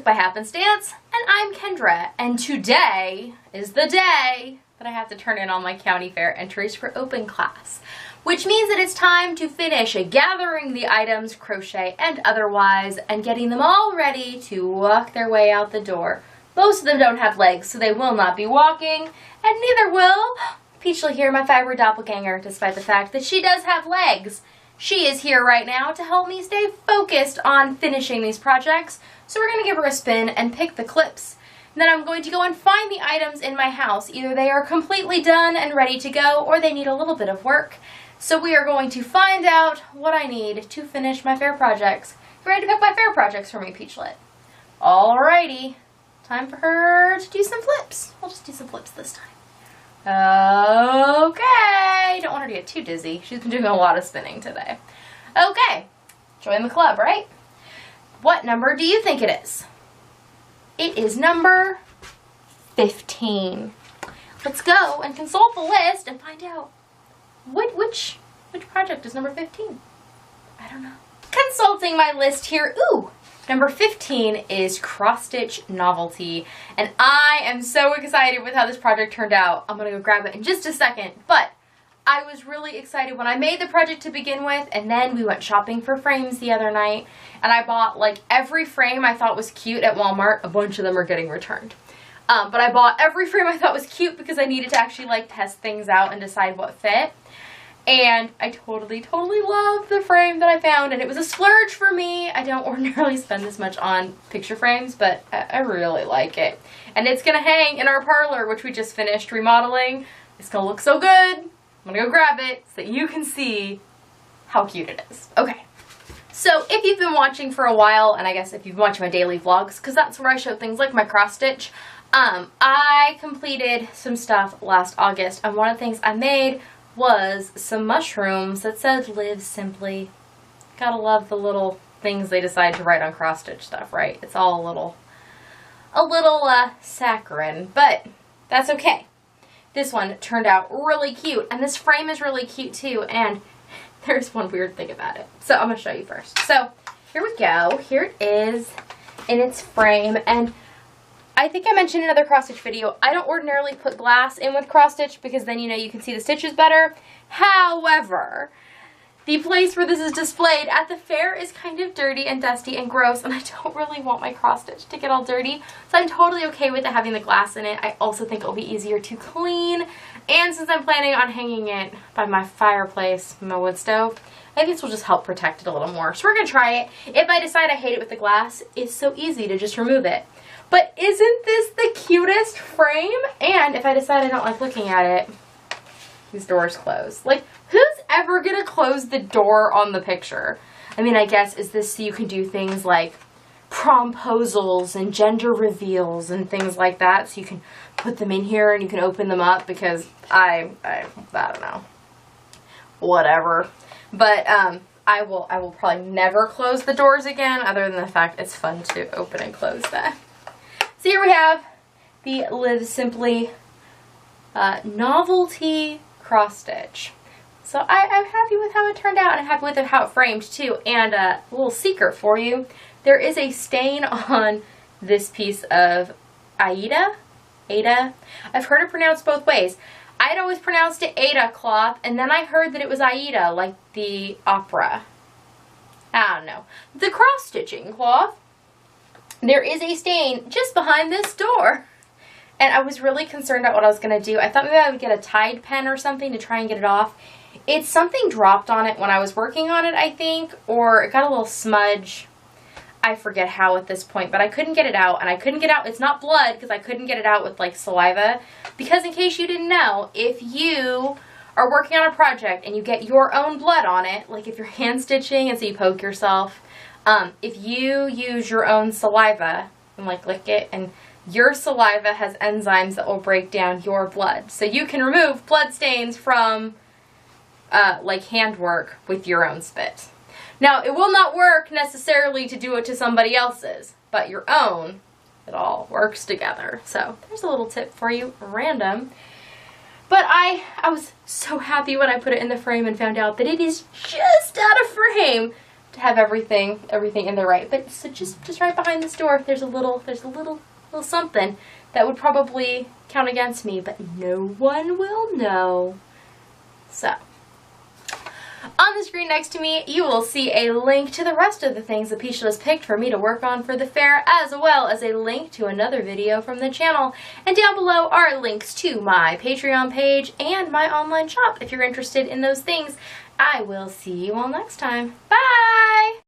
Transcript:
by Happenstance, and I'm Kendra, and today is the day that I have to turn in all my county fair entries for open class, which means that it's time to finish gathering the items, crochet and otherwise, and getting them all ready to walk their way out the door. Most of them don't have legs, so they will not be walking, and neither will PEACHLET here, my fibery doppelganger, despite the fact that she does have legs. She is here right now to help me stay focused on finishing these projects. So we're going to give her a spin and pick the clips. And then I'm going to go and find the items in my house. Either they are completely done and ready to go, or they need a little bit of work. So we are going to find out what I need to finish my fair projects. You ready to pick my fair projects for me, PEACHLET? Alrighty. Time for her to do some flips. I'll just do some flips this time. Okay, don't want her to get too dizzy. She's been doing a lot of spinning today. Okay, join the club, right? What number do you think it is? It is number 15. Let's go and consult the list and find out which project is number 15. I don't know. Consulting my list here. Ooh! Number 15 is Cross Stitch Novelty, and I am so excited with how this project turned out. I'm going to go grab it in just a second, but I was really excited when I made the project to begin with, and then we went shopping for frames the other night, and I bought like every frame I thought was cute at Walmart. A bunch of them are getting returned. But I bought every frame I thought was cute because I needed to actually like test things out and decide what fit. And I totally love the frame that I found, and it was a splurge for me. I don't ordinarily spend this much on picture frames, but I really like it. And it's gonna hang in our parlor, which we just finished remodeling. It's gonna look so good. I'm gonna go grab it so that you can see how cute it is. Okay. So if you've been watching for a while, and I guess if you've been watching my daily vlogs, because that's where I show things like my cross stitch, I completed some stuff last August, and one of the things I made was some mushrooms that said "Live Simply." Gotta love the little things they decide to write on cross stitch stuff, right? It's all a little saccharine, but that's okay. This one turned out really cute, and this frame is really cute too, and there's one weird thing about it. So I'm gonna show you first. So here we go. Here it is in its frame, and I think I mentioned in another cross stitch video, I don't ordinarily put glass in with cross stitch because then you can see the stitches better. However, the place where this is displayed at the fair is kind of dirty and dusty and gross, and I don't really want my cross stitch to get all dirty. So I'm totally okay with it having the glass in it. I also think it'll be easier to clean, and since I'm planning on hanging it by my fireplace, my wood stove, I think this will just help protect it a little more. So we're gonna try it. If I decide I hate it with the glass, it's so easy to just remove it. But isn't this the cutest frame? And if I decide I don't like looking at it, these doors close. Like, who's ever gonna close the door on the picture? I mean, I guess, is this so you can do things like promposals and gender reveals and things like that, so you can put them in here and you can open them up, because I don't know. Whatever. But I will probably never close the doors again, other than the fact it's fun to open and close them. So here we have the Live Simply Novelty cross stitch. So I'm happy with how it turned out, and I'm happy with how it framed too. And a little secret for you, there is a stain on this piece of Aida. I've heard it pronounced both ways. I'd always pronounced it Ada cloth, and then I heard that it was Aida, like the opera. I don't know. The cross stitching cloth. There is a stain just behind this door. And I was really concerned about what I was going to do. I thought maybe I would get a Tide pen or something to try and get it off. It's something dropped on it when I was working on it, I think. Or it got a little smudge. I forget how at this point. But I couldn't get it out. And I couldn't get out. It's not blood, because I couldn't get it out with like saliva. Because in case you didn't know, if you are working on a project and you get your own blood on it, like if you're hand stitching and so you poke yourself, if you use your own saliva and like lick it, and your saliva has enzymes that will break down your blood. So you can remove blood stains from like handwork with your own spit. Now, it will not work necessarily to do it to somebody else's, but your own, it all works together. So there's a little tip for you, random. But I was so happy when I put it in the frame and found out that it is just out of frame have everything in there right. But so just right behind this door, there's a little something that would probably count against me, but no one will know. So, on the screen next to me, you will see a link to the rest of the things that Peachlet has picked for me to work on for the fair, as well as a link to another video from the channel. And down below are links to my Patreon page and my online shop if you're interested in those things. I will see you all next time. Bye!